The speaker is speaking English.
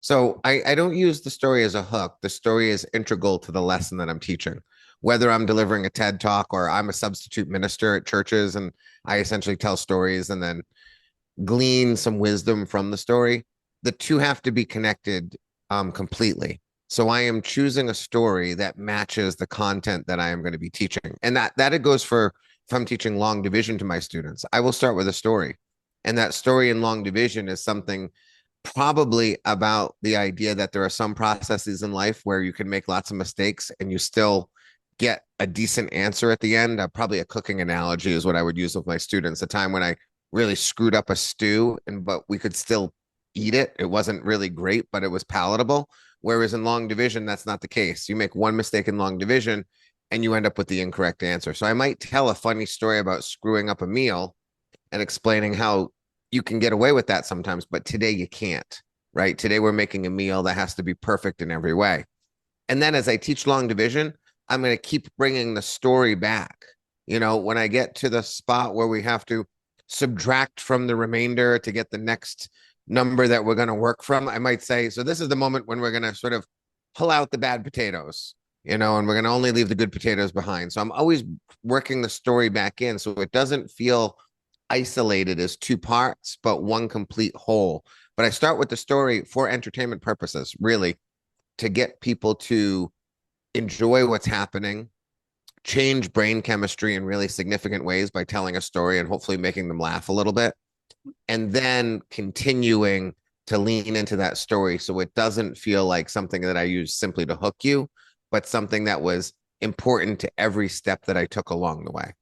So I don't use the story as a hook. The story is integral to the lesson that I'm teaching. Whether I'm delivering a TED talk or I'm a substitute minister at churches and I essentially tell stories and then glean some wisdom from the story, the two have to be connected completely. So I am choosing a story that matches the content that I am going to be teaching. And that it goes for if I'm teaching long division to my students, I will start with a story. And that story in long division is something probably about the idea that there are some processes in life where you can make lots of mistakes and you still get a decent answer at the end. Probably a cooking analogy is what I would use with my students. A time when I really screwed up a stew and but we could still eat it. It wasn't really great, but it was palatable. Whereas in long division, that's not the case. You make one mistake in long division and you end up with the incorrect answer. So I might tell a funny story about screwing up a meal and explaining how you can get away with that sometimes, but today you can't, right? Today we're making a meal that has to be perfect in every way. And then as I teach long division, I'm going to keep bringing the story back. You know, when I get to the spot where we have to subtract from the remainder to get the next number that we're going to work from, I might say, so this is the moment when we're going to sort of pull out the bad potatoes, you know, and we're going to only leave the good potatoes behind. So I'm always working the story back in so it doesn't feel isolated as two parts, but one complete whole. But I start with the story for entertainment purposes, really, to get people to enjoy what's happening, change brain chemistry in really significant ways by telling a story and hopefully making them laugh a little bit, and then continuing to lean into that story so it doesn't feel like something that I use simply to hook you, but something that was important to every step that I took along the way.